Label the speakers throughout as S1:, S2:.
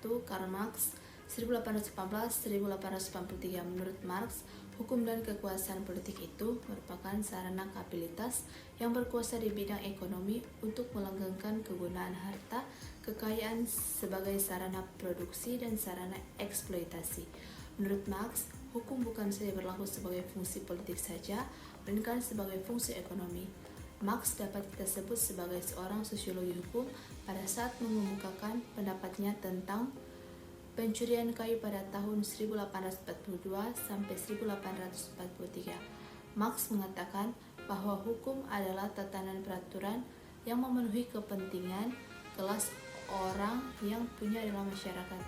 S1: Karl Marx 1818-1883. Menurut Marx, hukum dan kekuasaan politik itu merupakan sarana kapitalitas yang berkuasa di bidang ekonomi untuk melanggengkan kegunaan harta kekayaan sebagai sarana produksi dan sarana eksploitasi. Menurut Marx, hukum bukan saja berlaku sebagai fungsi politik saja, melainkan sebagai fungsi ekonomi. Marx dapat kita sebut sebagai seorang sosiologi hukum pada saat mengemukakan pendapatnya tentang pencurian kayu pada tahun 1842 sampai 1843. Marx mengatakan bahwa hukum adalah tatanan peraturan yang memenuhi kepentingan kelas orang yang punya dalam masyarakat.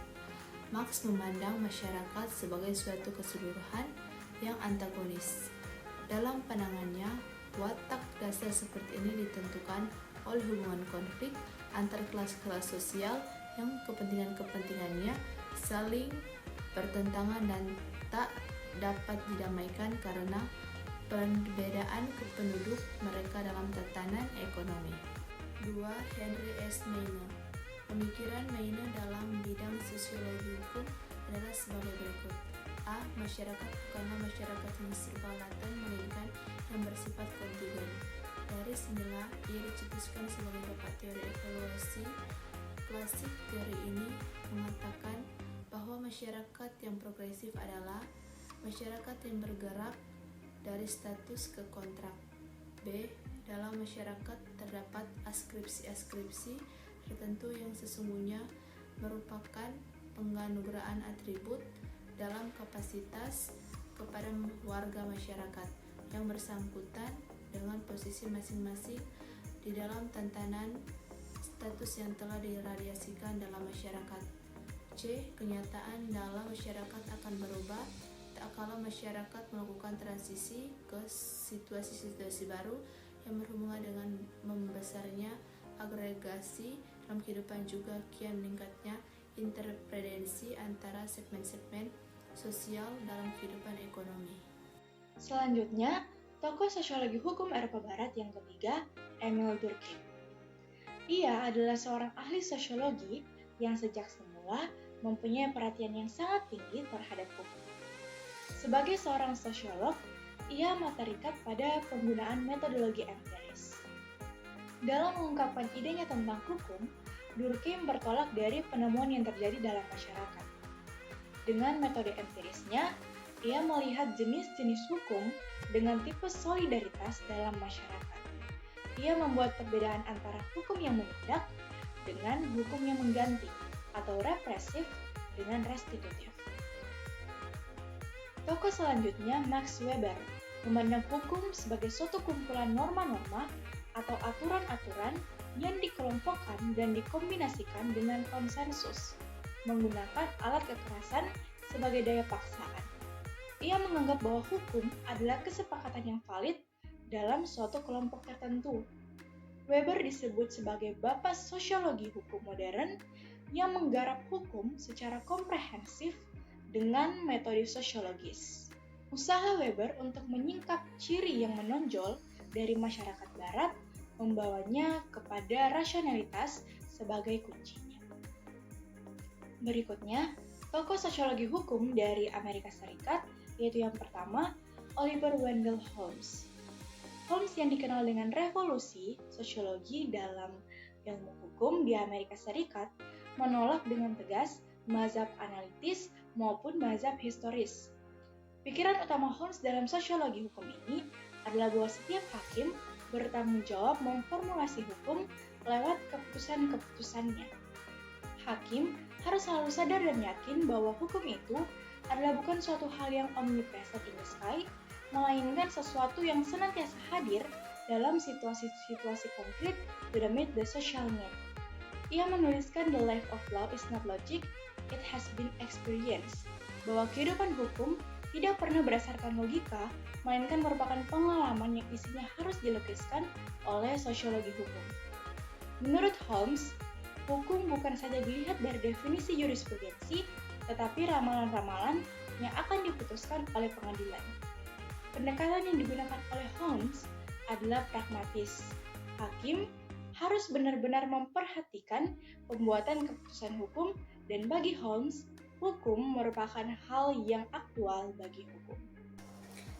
S1: Marx memandang masyarakat sebagai suatu keseluruhan yang antagonis. Dalam pandangannya, watak dasar seperti ini ditentukan oleh hubungan konflik antar kelas-kelas sosial yang kepentingan-kepentingannya saling bertentangan dan tak dapat didamaikan karena perbedaan penduduk mereka dalam tatanan ekonomi. 2. Henry S. Maine. Pemikiran Maine dalam bidang sosiologi hukum adalah sebagai berikut. A. Masyarakat bukanlah masyarakat yang bersifat laten, melainkan yang bersifat kontingen. Dari sinilah ia dicetuskan sebagai bapak teori evaluasi klasik. Teori ini mengatakan bahwa masyarakat yang progresif adalah masyarakat yang bergerak dari status ke kontrak. B. Dalam masyarakat terdapat askripsi-askripsi tertentu yang sesungguhnya merupakan penganugerahan atribut dalam kapasitas kepada warga masyarakat yang bersangkutan dengan posisi masing-masing di dalam tatanan status yang telah diradiasikan dalam masyarakat. C. Kenyataan dalam masyarakat akan berubah tak kala masyarakat melakukan transisi ke situasi-situasi baru yang berhubungan dengan membesarnya agregasi dalam kehidupan, juga kian meningkatnya interdependensi antara segmen-segmen sosial dalam kehidupan ekonomi.
S2: Selanjutnya, tokoh sosiologi hukum Eropa Barat yang ketiga, Emil Durkheim. Ia adalah seorang ahli sosiologi yang sejak semula mempunyai perhatian yang sangat tinggi terhadap hukum. Sebagai seorang sosiolog, ia terikat pada penggunaan metodologi empiris. Dalam mengungkapkan idenya tentang hukum, Durkheim bertolak dari penemuan yang terjadi dalam masyarakat. Dengan metode empirisnya, ia melihat jenis-jenis hukum dengan tipe solidaritas dalam masyarakat. Ia membuat perbedaan antara hukum yang menindak dengan hukum yang mengganti, atau represif dengan restitutif. Tokoh selanjutnya, Max Weber, memandang hukum sebagai suatu kumpulan norma-norma atau aturan-aturan yang dikelompokkan dan dikombinasikan dengan konsensus, menggunakan alat kekerasan sebagai daya paksaan. Ia menganggap bahwa hukum adalah kesepakatan yang valid dalam suatu kelompok tertentu. Weber disebut sebagai bapak sosiologi hukum modern yang menggarap hukum secara komprehensif dengan metode sosiologis. Usaha Weber untuk menyingkap ciri yang menonjol dari masyarakat Barat membawanya kepada rasionalitas sebagai kuncinya. Berikutnya, tokoh sosiologi hukum dari Amerika Serikat, yaitu yang pertama, Oliver Wendell Holmes. Holmes yang dikenal dengan revolusi sosiologi dalam ilmu hukum di Amerika Serikat menolak dengan tegas mazhab analitis maupun mazhab historis. Pikiran utama Holmes dalam sosiologi hukum ini adalah bahwa setiap hakim bertanggung jawab memformulasi hukum lewat keputusan-keputusannya. Hakim harus selalu sadar dan yakin bahwa hukum itu adalah bukan suatu hal yang omnipresent in the sky, melainkan sesuatu yang senantiasa hadir dalam situasi-situasi konkret to meet the social need. Ia menuliskan The Life of Law is not logic, it has been experienced, bahwa kehidupan hukum tidak pernah berdasarkan logika, melainkan merupakan pengalaman yang isinya harus dilukiskan oleh sosiologi hukum. Menurut Holmes, hukum bukan saja dilihat dari definisi jurisprudensi, tetapi ramalan-ramalan yang akan diputuskan oleh pengadilan. Pendekatan yang digunakan oleh Holmes adalah pragmatis. Hakim harus benar-benar memperhatikan pembuatan keputusan hukum Dan bagi Holmes, hukum merupakan hal yang aktual bagi hukum.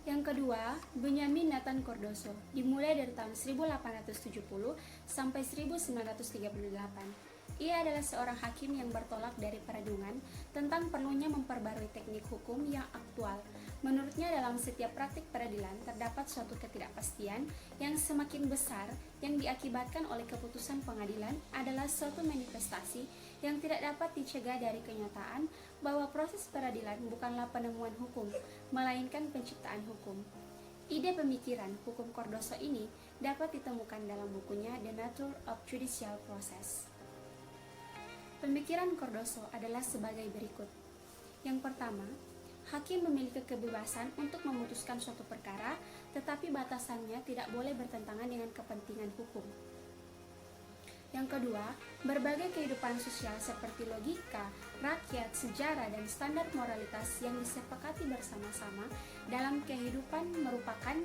S3: Yang kedua, Benjamin Nathan Cardozo, dimulai dari tahun 1870 sampai 1938. Ia adalah seorang hakim yang bertolak dari perenungan tentang perlunya memperbarui teknik hukum yang aktual. Menurutnya, dalam setiap praktik peradilan terdapat suatu ketidakpastian yang semakin besar yang diakibatkan oleh keputusan pengadilan adalah suatu manifestasi yang tidak dapat dicegah dari kenyataan bahwa proses peradilan bukanlah penemuan hukum, melainkan penciptaan hukum. Ide pemikiran hukum Cardozo ini dapat ditemukan dalam bukunya The Nature of Judicial Process. Pemikiran Cardozo adalah sebagai berikut. Yang pertama, hakim memiliki kebebasan untuk memutuskan suatu perkara, tetapi batasannya tidak boleh bertentangan dengan kepentingan hukum. Yang kedua, berbagai kehidupan sosial seperti logika, rakyat, sejarah, dan standar moralitas yang disepakati bersama-sama dalam kehidupan merupakan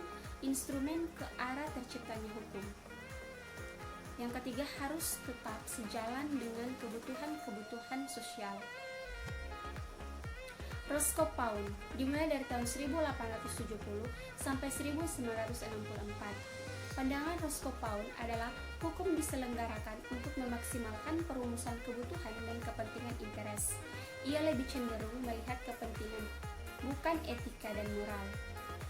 S3: instrumen ke arah terciptanya hukum. Yang ketiga, harus tetap sejalan dengan kebutuhan-kebutuhan sosial. Roscoe Pound, dimulai dari tahun 1870 sampai 1964. Pandangan Roscoe Pound adalah hukum diselenggarakan untuk memaksimalkan perumusan kebutuhan dan kepentingan interes. Ia lebih cenderung melihat kepentingan, bukan etika dan moral.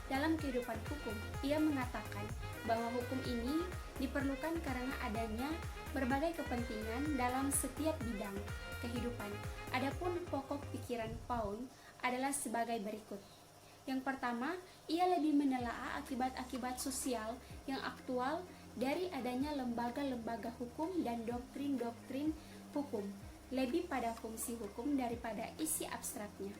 S3: Dalam kehidupan hukum, ia mengatakan bahwa hukum ini diperlukan karena adanya berbagai kepentingan dalam setiap bidang kehidupan. Adapun pokok pikiran Pound adalah sebagai berikut. Yang pertama, ia lebih menelaah akibat-akibat sosial yang aktual dari adanya lembaga-lembaga hukum dan doktrin-doktrin hukum, lebih pada fungsi hukum daripada isi abstraknya.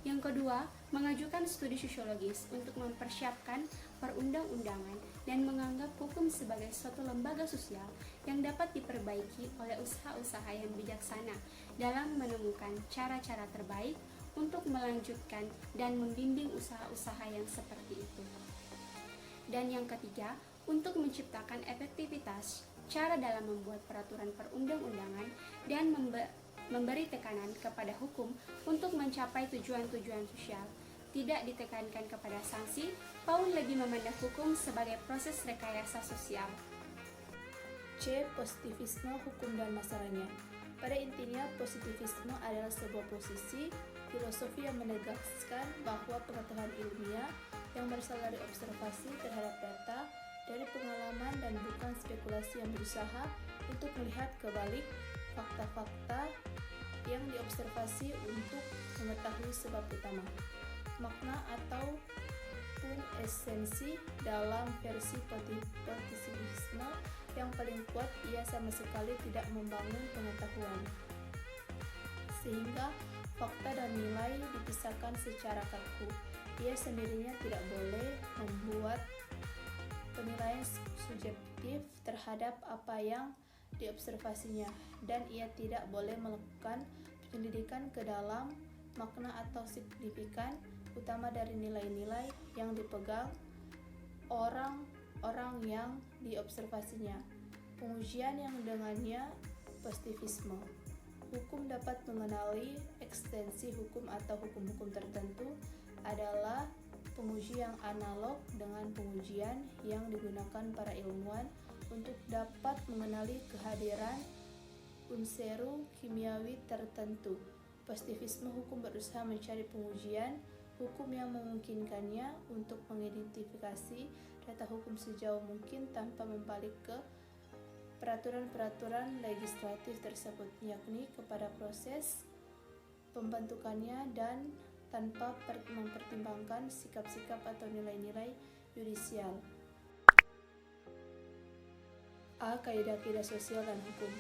S3: Yang kedua, mengajukan studi sosiologis untuk mempersiapkan perundang-undangan dan menganggap hukum sebagai suatu lembaga sosial yang dapat diperbaiki oleh usaha-usaha yang bijaksana dalam menemukan cara-cara terbaik untuk melanjutkan dan membimbing usaha-usaha yang seperti itu. Dan yang ketiga, untuk menciptakan efektivitas cara dalam membuat peraturan perundang-undangan dan memberi tekanan kepada hukum untuk mencapai tujuan-tujuan sosial, tidak ditekankan kepada sanksi. Pound lebih memandang hukum sebagai proses rekayasa sosial.
S1: C. Positivisme hukum dan masalahnya. Pada intinya, positivisme adalah sebuah posisi filosofi yang menegaskan bahwa pengetahuan ilmiah yang berasal dari observasi terhadap data, dari pengalaman dan bukan spekulasi yang berusaha untuk melihat kebalik fakta-fakta yang diobservasi untuk mengetahui sebab utama, makna ataupun esensi. Dalam versi positivisme yang paling kuat, ia sama sekali tidak membangun pengetahuan, sehingga fakta dan nilai dipisahkan secara kaku. Ia sendirinya tidak boleh membuat penilaian subjektif terhadap apa yang diobservasinya, dan ia tidak boleh melakukan penyelidikan ke dalam makna atau signifikan utama dari nilai-nilai yang dipegang orang-orang yang diobservasinya. Pengujian yang dengannya positivisme. Hukum dapat mengenali ekstensi hukum atau hukum-hukum tertentu adalah penguji yang analog dengan pengujian yang digunakan para ilmuwan untuk dapat mengenali kehadiran unsur kimiawi tertentu. Positivisme hukum berusaha mencari pengujian hukum yang memungkinkannya untuk mengidentifikasi data hukum sejauh mungkin tanpa membalik ke peraturan-peraturan legislatif tersebut, yakni kepada proses pembentukannya dan tanpa mempertimbangkan sikap-sikap atau nilai-nilai yudisial. A. Kaidah-kaidah sosial dan hukum.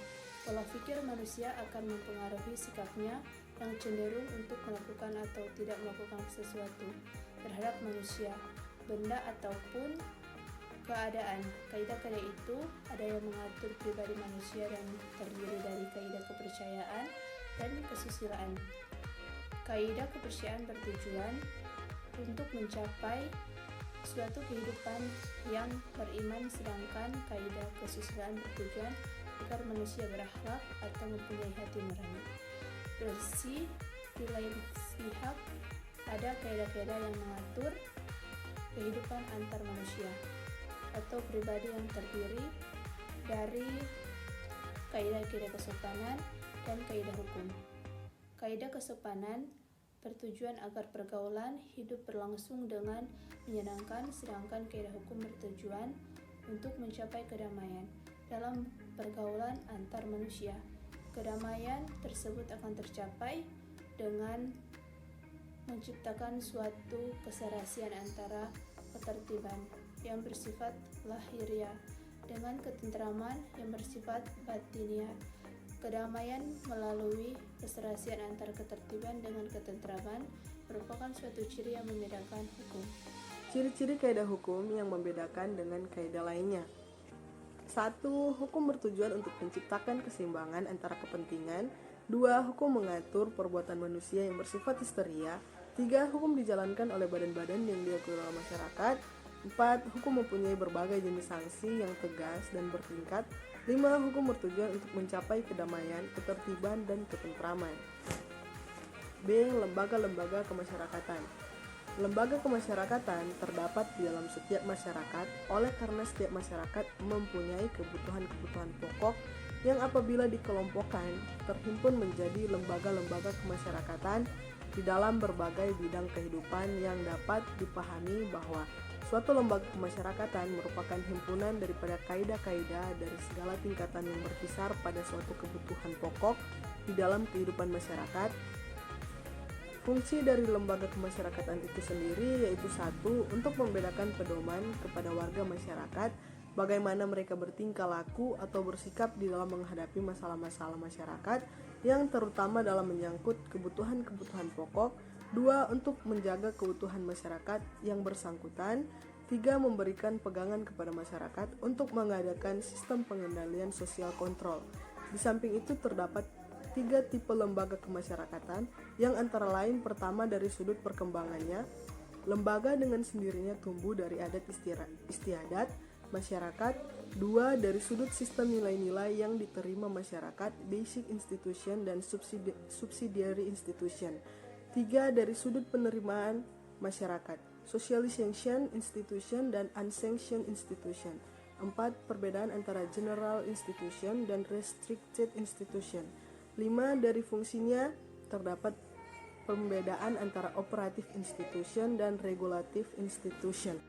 S1: Pola pikir manusia akan mempengaruhi sikapnya yang cenderung untuk melakukan atau tidak melakukan sesuatu terhadap manusia, benda ataupun keadaan. Kaidah-kaidah itu ada yang mengatur pribadi manusia dan terdiri dari kaidah kepercayaan dan kesusilaan. Kaidah kepercayaan bertujuan untuk mencapai suatu kehidupan yang beriman, sedangkan kaidah kesusilaan bertujuan agar manusia berakhlak atau mempunyai hati nurani.
S3: bersih. Di lain pihak, ada kaidah-kaidah yang mengatur kehidupan antar manusia atau pribadi yang terdiri dari kaidah-kaidah kesopanan dan kaidah hukum. Kaidah kesopanan bertujuan agar pergaulan hidup berlangsung dengan menyenangkan, sedangkan kaidah hukum bertujuan untuk mencapai kedamaian dalam pergaulan antar manusia. Kedamaian tersebut akan tercapai dengan menciptakan suatu keserasian antara ketertiban yang bersifat lahiriah dengan ketentraman yang bersifat batiniah. Kedamaian melalui keserasian antara ketertiban dengan ketentraman merupakan suatu ciri yang membedakan hukum.
S4: Ciri-ciri kaidah hukum yang membedakan dengan kaidah lainnya. 1. Hukum bertujuan untuk menciptakan keseimbangan antara kepentingan. 2. Hukum mengatur perbuatan manusia yang bersifat histeria. 3. Hukum dijalankan oleh badan-badan yang diakui oleh masyarakat. 4. Hukum mempunyai berbagai jenis sanksi yang tegas dan bertingkat. 5. Hukum bertujuan untuk mencapai kedamaian, ketertiban, dan ketentraman. B. Lembaga-lembaga kemasyarakatan. Lembaga kemasyarakatan terdapat di dalam setiap masyarakat oleh karena setiap masyarakat mempunyai kebutuhan-kebutuhan pokok yang apabila dikelompokkan terhimpun menjadi lembaga-lembaga kemasyarakatan di dalam berbagai bidang kehidupan yang dapat dipahami bahwa suatu lembaga kemasyarakatan merupakan himpunan daripada kaidah-kaidah dari segala tingkatan yang berkisar pada suatu kebutuhan pokok di dalam kehidupan masyarakat. Fungsi dari lembaga kemasyarakatan itu sendiri yaitu 1. Untuk membedakan pedoman kepada warga masyarakat bagaimana mereka bertingkah laku atau bersikap di dalam menghadapi masalah-masalah masyarakat yang terutama dalam menyangkut kebutuhan-kebutuhan pokok. 2. Untuk menjaga keutuhan masyarakat yang bersangkutan. 3. Memberikan pegangan kepada masyarakat untuk mengadakan sistem pengendalian sosial kontrol. Di samping itu terdapat 3 tipe lembaga kemasyarakatan yang antara lain pertama dari sudut perkembangannya, lembaga dengan sendirinya tumbuh dari adat istiadat masyarakat. 2. Dari sudut sistem nilai-nilai yang diterima masyarakat, basic institution dan subsidiary institution. 3. Dari sudut penerimaan masyarakat, socialization institution dan unsanctioned institution. 4. Perbedaan antara general institution dan restricted institution. 5. Dari fungsinya terdapat pembedaan antara operative institution dan regulative institution.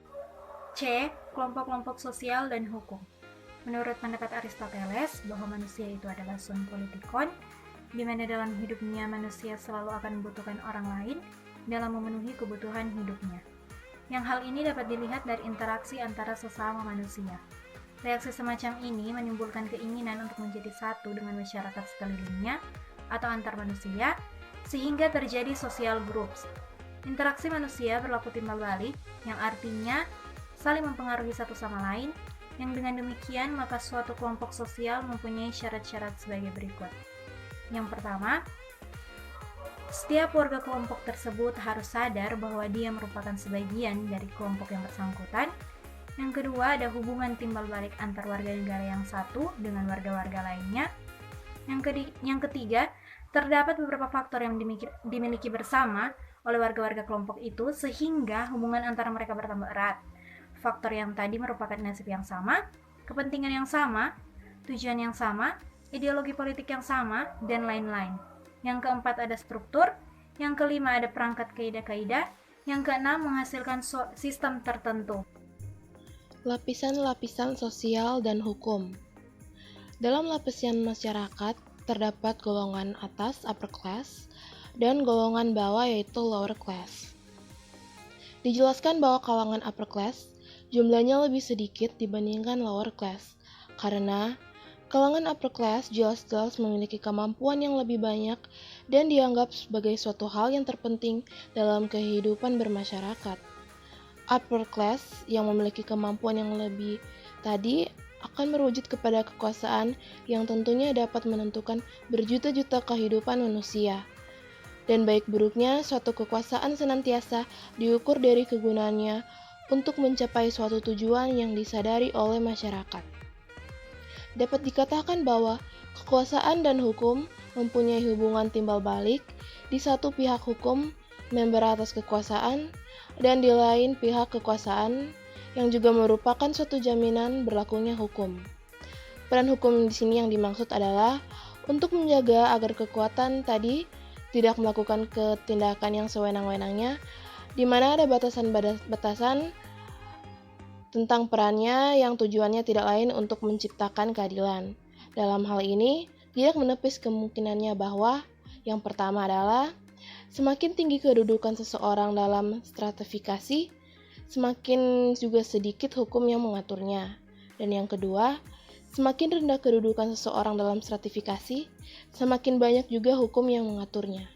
S2: C. Kelompok-kelompok sosial dan hukum. Menurut pendapat Aristoteles bahwa manusia itu adalah sun politikon, di mana dalam hidupnya manusia selalu akan membutuhkan orang lain dalam memenuhi kebutuhan hidupnya. Yang hal ini dapat dilihat dari interaksi antara sesama manusia. Reaksi semacam ini menimbulkan keinginan untuk menjadi satu dengan masyarakat sekelilingnya atau antar manusia, sehingga terjadi social groups. Interaksi manusia berlaku timbal balik, yang artinya saling mempengaruhi satu sama lain, yang dengan demikian maka suatu kelompok sosial mempunyai syarat-syarat sebagai berikut. Yang pertama, setiap warga kelompok tersebut harus sadar bahwa dia merupakan sebagian dari kelompok yang bersangkutan. Yang kedua, ada hubungan timbal balik antar warga negara yang satu dengan warga-warga lainnya. Yang ketiga, terdapat beberapa faktor yang dimiliki bersama oleh warga-warga kelompok itu sehingga hubungan antara mereka bertambah erat. Faktor yang tadi merupakan nasib yang sama, kepentingan yang sama, tujuan yang sama, ideologi politik yang sama, dan lain-lain. Yang keempat, ada struktur. Yang kelima, ada perangkat kaidah-kaidah. Yang keenam, menghasilkan sistem tertentu.
S5: Lapisan-lapisan sosial dan hukum. Dalam lapisan masyarakat terdapat golongan atas upper class dan golongan bawah yaitu lower class. Dijelaskan bahwa kalangan upper class jumlahnya lebih sedikit dibandingkan lower class karena kalangan upper class jelas-jelas memiliki kemampuan yang lebih banyak dan dianggap sebagai suatu hal yang terpenting dalam kehidupan bermasyarakat. Upper class yang memiliki kemampuan yang lebih tadi akan merujut kepada kekuasaan yang tentunya dapat menentukan berjuta-juta kehidupan manusia. Dan baik buruknya suatu kekuasaan senantiasa diukur dari kegunaannya untuk mencapai suatu tujuan yang disadari oleh masyarakat. Dapat dikatakan bahwa kekuasaan dan hukum mempunyai hubungan timbal balik di satu pihak hukum, member atas kekuasaan, dan di lain pihak kekuasaan yang juga merupakan suatu jaminan berlakunya hukum. Peran hukum di sini yang dimaksud adalah untuk menjaga agar kekuatan tadi tidak melakukan tindakan yang sewenang-wenangnya, di mana ada batasan-batasan tentang perannya yang tujuannya tidak lain untuk menciptakan keadilan. Dalam hal ini, tidak menepis kemungkinannya bahwa yang pertama adalah semakin tinggi kedudukan seseorang dalam stratifikasi, semakin juga sedikit hukum yang mengaturnya. Dan yang kedua, semakin rendah kedudukan seseorang dalam stratifikasi, semakin banyak juga hukum yang mengaturnya.